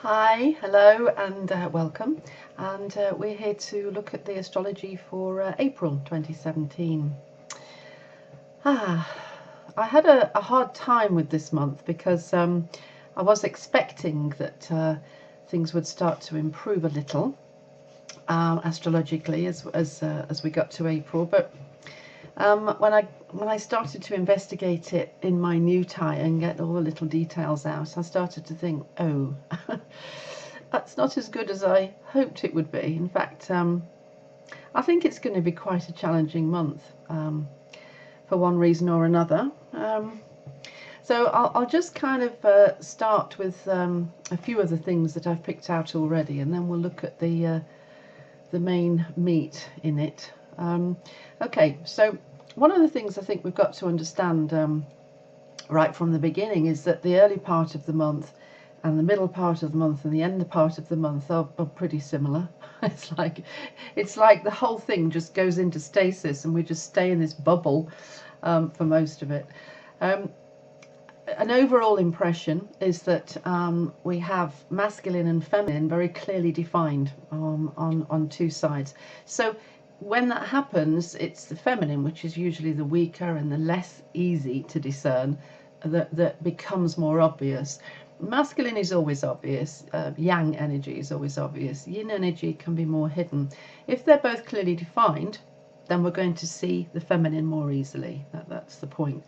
Hi, hello, and welcome. And we're here to look at the astrology for April 2017. I had a hard time with this month because I was expecting that things would start to improve a little astrologically as we got to April, but when I started to investigate it in my new tie and get all the little details out, I started to think, oh, that's not as good as I hoped it would be. In fact, I think it's going to be quite a challenging month for one reason or another. So I'll just kind of start with a few of the things that I've picked out already, and then we'll look at the main meat in it. Okay, so one of the things I think we've got to understand right from the beginning is that the early part of the month and the middle part of the month and the end part of the month are pretty similar. It's like the whole thing just goes into stasis and we just stay in this bubble for most of it. An overall impression is that we have masculine and feminine very clearly defined on two sides. So when that happens, it's the feminine, which is usually the weaker and the less easy to discern, that becomes more obvious. Masculine is always obvious, yang energy is always obvious, yin energy can be more hidden. If they're both clearly defined, then we're going to see the feminine more easily. That's the point.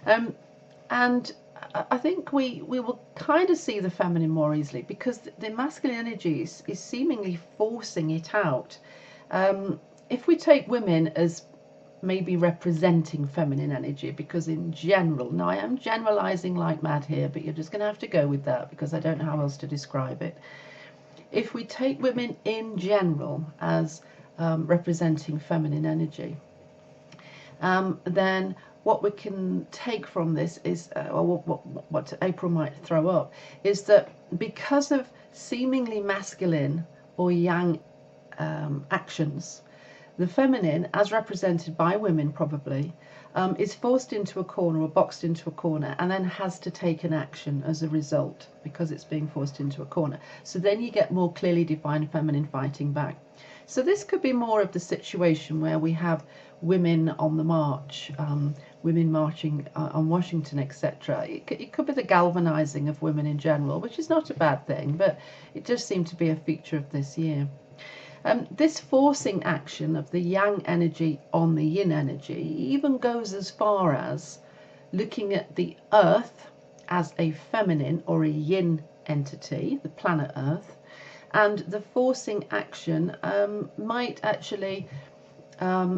And I think we will kind of see the feminine more easily because the masculine energy is seemingly forcing it out. If we take women as maybe representing feminine energy, because in general, now I am generalizing like mad here, but you're just going to have to go with that because I don't know how else to describe it. If we take women in general as representing feminine energy, then what we can take from this is, or what April might throw up, is that because of seemingly masculine or yang actions, the feminine, as represented by women probably, is forced into a corner or boxed into a corner and then has to take an action as a result because it's being forced into a corner. So then you get more clearly defined feminine fighting back. So this could be more of the situation where we have women on the march, women marching on Washington, etc. It could be the galvanizing of women in general, which is not a bad thing, but it does seem to be a feature of this year. This forcing action of the yang energy on the yin energy even goes as far as looking at the earth as a feminine or a yin entity, the planet Earth, and the forcing action might actually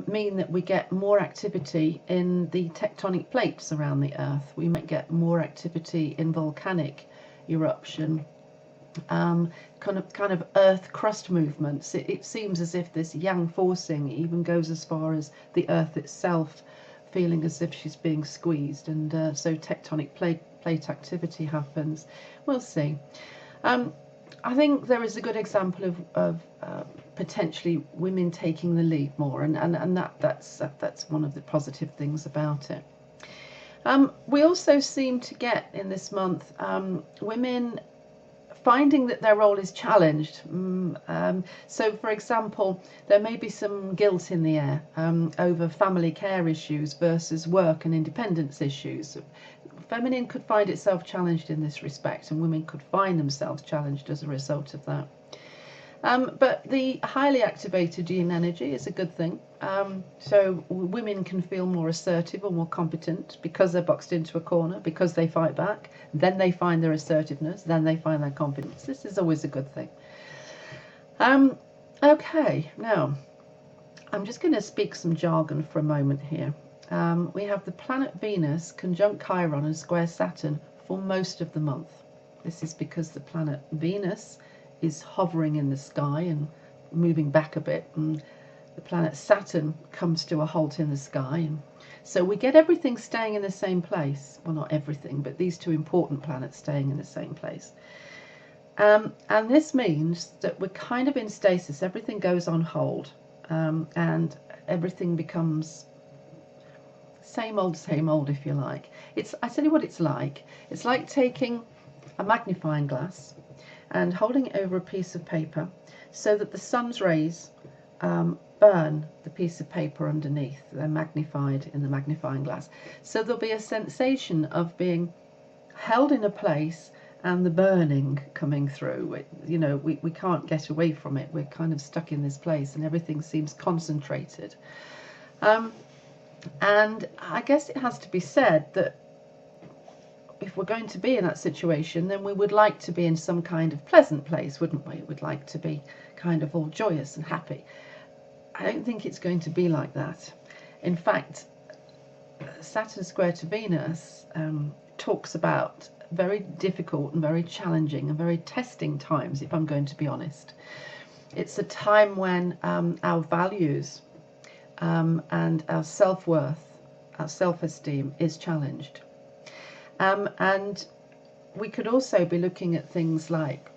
mean that we get more activity in the tectonic plates around the Earth. We might get more activity in volcanic eruption, kind of earth crust movements. It seems as if this yang forcing even goes as far as the earth itself feeling as if she's being squeezed, and so tectonic plate activity happens. We'll see. I think there is a good example of potentially women taking the lead more, and that's one of the positive things about it. We also seem to get in this month women finding that their role is challenged. So, for example, there may be some guilt in the air over family care issues versus work and independence issues. Feminine could find itself challenged in this respect, and women could find themselves challenged as a result of that. But the highly activated yin energy is a good thing. So women can feel more assertive or more competent because they're boxed into a corner, because they fight back, then they find their assertiveness, then they find their competence. This is always a good thing. Okay, now I'm just going to speak some jargon for a moment here. We have the planet Venus conjunct Chiron and square Saturn for most of the month. This is because the planet Venus is hovering in the sky and moving back a bit, and the planet Saturn comes to a halt in the sky, and so we get everything staying in the same place. Well, not everything, but these two important planets staying in the same place. And this means that we're kind of in stasis. Everything goes on hold, and everything becomes same old, if you like. I tell you what it's like. It's like taking a magnifying glass and holding it over a piece of paper so that the sun's rays burn the piece of paper underneath. They're magnified in the magnifying glass. So there'll be a sensation of being held in a place and the burning coming through. We can't get away from it. We're kind of stuck in this place and everything seems concentrated. And I guess it has to be said that if we're going to be in that situation, then we would like to be in some kind of pleasant place, wouldn't we? We'd like to be kind of all joyous and happy. I don't think it's going to be like that. In fact, Saturn square to Venus talks about very difficult and very challenging and very testing times, if I'm going to be honest. It's a time when our values and our self-worth, our self-esteem is challenged. And we could also be looking at things like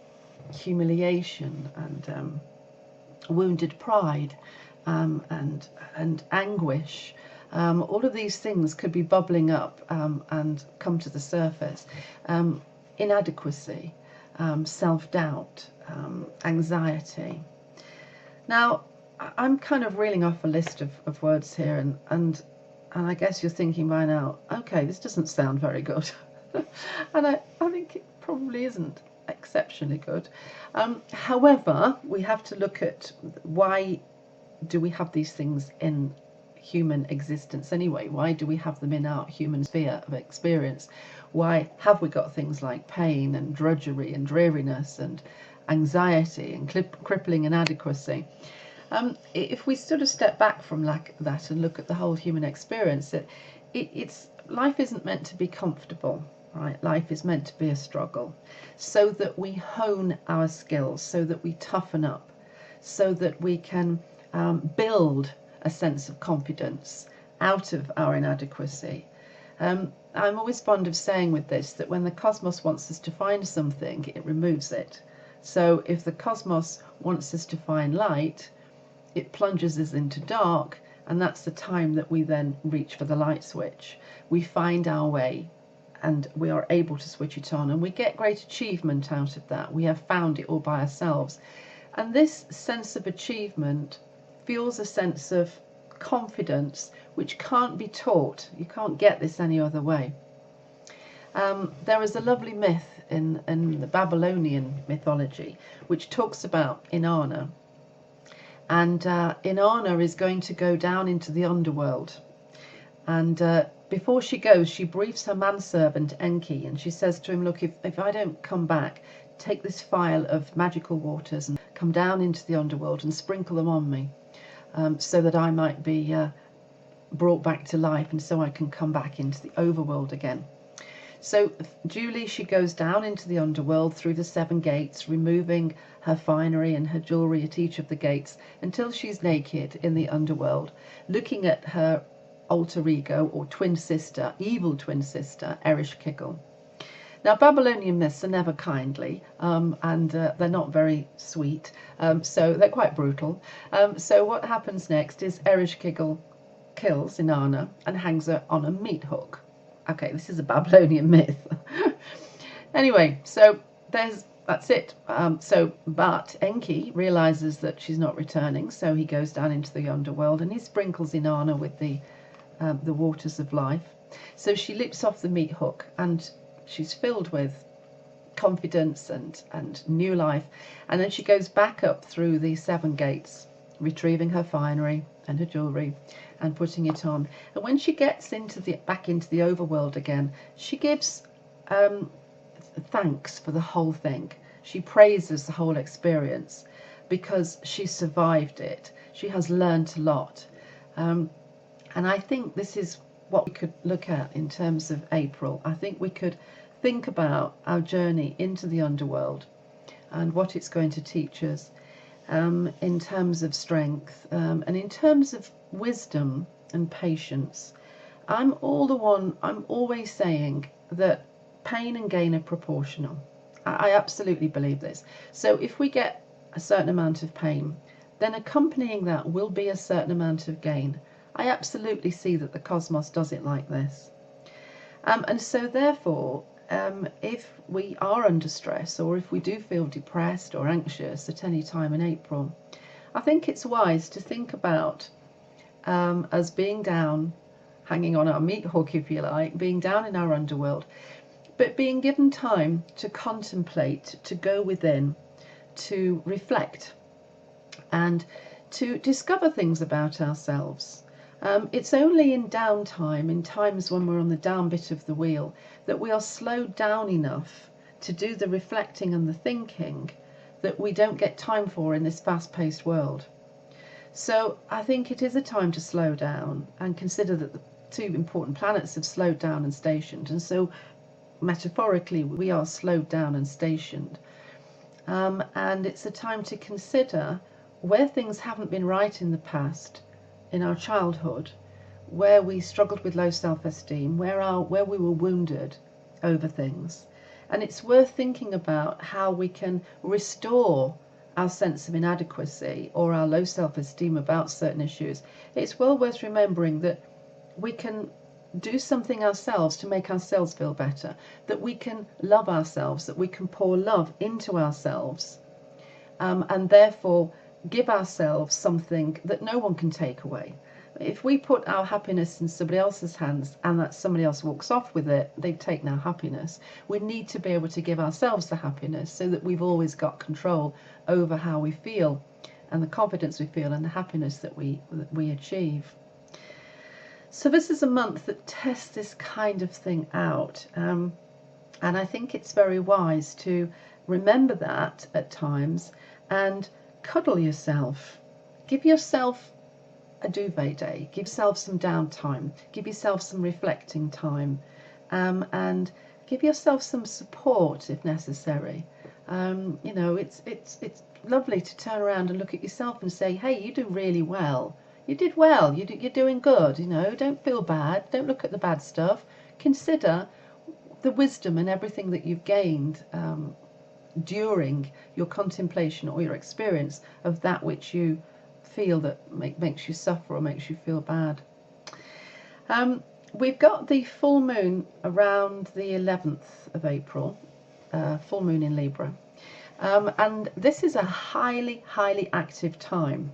humiliation and wounded pride and anguish. All of these things could be bubbling up and come to the surface. Inadequacy, self-doubt, anxiety. Now, I'm kind of reeling off a list of words here, and I guess you're thinking by now, okay, this doesn't sound very good. And I think it probably isn't exceptionally good. However, we have to look at why do we have these things in human existence anyway? Why do we have them in our human sphere of experience? Why have we got things like pain and drudgery and dreariness and anxiety and crippling inadequacy? If we sort of step back from that and look at the whole human experience, it's life isn't meant to be comfortable, right? Life is meant to be a struggle, so that we hone our skills, so that we toughen up, so that we can build a sense of confidence out of our inadequacy. I'm always fond of saying with this that when the cosmos wants us to find something, it removes it. So if the cosmos wants us to find light, it plunges us into dark, and that's the time that we then reach for the light switch. We find our way and we are able to switch it on, and we get great achievement out of that. We have found it all by ourselves, and this sense of achievement fuels a sense of confidence which can't be taught. You can't get this any other way. There is a lovely myth in the Babylonian mythology which talks about Inanna. And Inanna is going to go down into the underworld. And before she goes, she briefs her manservant Enki, and she says to him, look, if I don't come back, take this phial of magical waters and come down into the underworld and sprinkle them on me, so that I might be brought back to life, and so I can come back into the overworld again. So duly she goes down into the underworld through the 7 gates, removing her finery and her jewellery at each of the gates, until she's naked in the underworld, looking at her alter ego or twin sister, evil twin sister, Ereshkigal. Now, Babylonian myths are never kindly, and they're not very sweet, so they're quite brutal. So what happens next is Ereshkigal kills Inanna and hangs her on a meat hook. Okay, this is a Babylonian myth. Anyway, so that's it. But Enki realizes that she's not returning, so he goes down into the underworld and he sprinkles Inanna with the waters of life. So she leaps off the meat hook and she's filled with confidence and new life. And then she goes back up through the 7 gates, retrieving her finery and her jewellery and putting it on. And when she gets back into the overworld again, she gives thanks for the whole thing. She praises the whole experience because she survived it. She has learnt a lot. And I think this is what we could look at in terms of April. I think we could think about our journey into the underworld and what it's going to teach us in terms of strength and in terms of wisdom and patience. I'm always saying that pain and gain are proportional. I absolutely believe this. So if we get a certain amount of pain, then accompanying that will be a certain amount of gain. I absolutely see that the cosmos does it like this. And so therefore, if we are under stress, or if we do feel depressed or anxious at any time in April, I think it's wise to think about us being down, hanging on our meat hook, if you like, being down in our underworld, but being given time to contemplate, to go within, to reflect, and to discover things about ourselves. It's only in downtime, in times when we're on the down bit of the wheel, that we are slowed down enough to do the reflecting and the thinking that we don't get time for in this fast-paced world. So I think it is a time to slow down and consider that the two important planets have slowed down and stationed, and so metaphorically we are slowed down and stationed. And it's a time to consider where things haven't been right in the past, in our childhood, where we struggled with low self-esteem, where we were wounded over things. And it's worth thinking about how we can restore our sense of inadequacy or our low self-esteem about certain issues. It's well worth remembering that we can do something ourselves to make ourselves feel better, that we can love ourselves, that we can pour love into ourselves, and therefore give ourselves something that no one can take away. If we put our happiness in somebody else's hands and that somebody else walks off with it, they've taken our happiness. We need to be able to give ourselves the happiness so that we've always got control over how we feel and the confidence we feel and the happiness that we achieve. So this is a month that tests this kind of thing out. And I think it's very wise to remember that at times and cuddle yourself. Give yourself a duvet day. Give yourself some downtime. Give yourself some reflecting time. And give yourself some support if necessary. It's lovely to turn around and look at yourself and say, hey, you do really well. You did well. You're doing good. Don't feel bad. Don't look at the bad stuff. Consider the wisdom and everything that you've gained during your contemplation or your experience of that which you feel that makes you suffer or makes you feel bad. We've got the full moon around the 11th of April, full moon in Libra. And this is a highly, highly active time.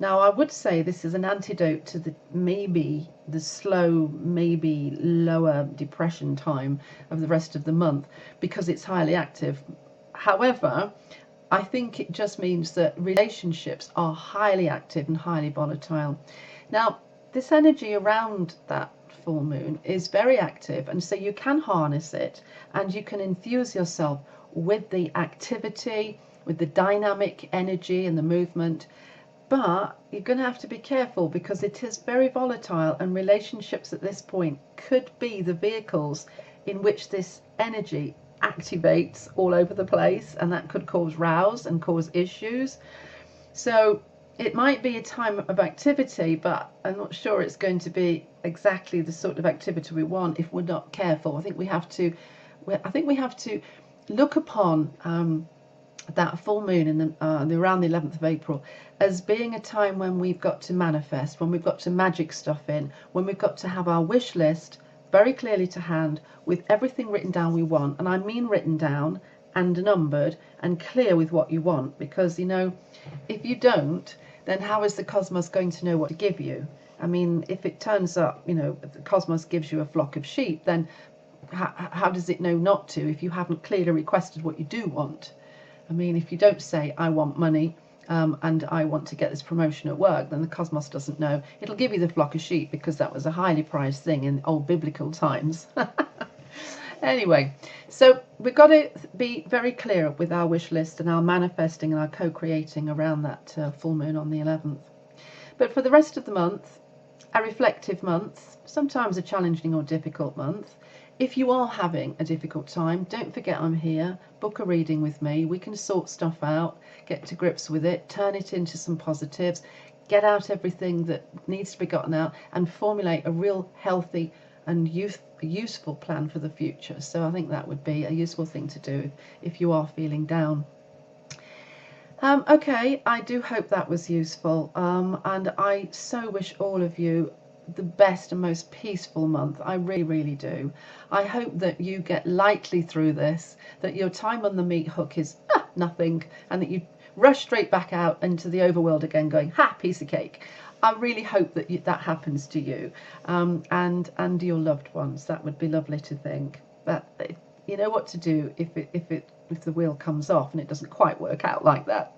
Now, I would say this is an antidote to the slow, maybe lower depression time of the rest of the month because it's highly active. However, I think it just means that relationships are highly active and highly volatile. Now, this energy around that full moon is very active, and so you can harness it and you can infuse yourself with the activity, with the dynamic energy and the movement. But you're going to have to be careful because it is very volatile, and relationships at this point could be the vehicles in which this energy activates all over the place, and that could cause rows and cause issues. So it might be a time of activity, but I'm not sure it's going to be exactly the sort of activity we want if we're not careful. I think we have to look upon that full moon in around the 11th of April as being a time when we've got to manifest, when we've got to magic stuff in, when we've got to have our wish list very clearly to hand with everything written down we want. And I mean written down and numbered and clear with what you want, because if you don't, then how is the cosmos going to know what to give you? I mean, if it turns up, if the cosmos gives you a flock of sheep, then how does it know not to if you haven't clearly requested what you do want? I mean, if you don't say, I want money and I want to get this promotion at work, then the cosmos doesn't know. It'll give you the flock of sheep because that was a highly prized thing in old biblical times. Anyway, so we've got to be very clear with our wish list and our manifesting and our co-creating around that full moon on the 11th. But for the rest of the month, a reflective month, sometimes a challenging or difficult month. If you are having a difficult time, don't forget I'm here. Book a reading with me. We can sort stuff out, get to grips with it, turn it into some positives, get out everything that needs to be gotten out, and formulate a real healthy and useful plan for the future. So I think that would be a useful thing to do if you are feeling down. Okay, I do hope that was useful, and I so wish all of you the best and most peaceful month. I really, really do. I hope that you get lightly through this, that your time on the meat hook is nothing, and that you rush straight back out into the overworld again going, ha, piece of cake. I really hope that that happens to you, and your loved ones. That would be lovely to think. But you know what to do if the wheel comes off and it doesn't quite work out like that.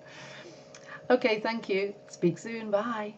Okay, thank you. Speak soon. Bye.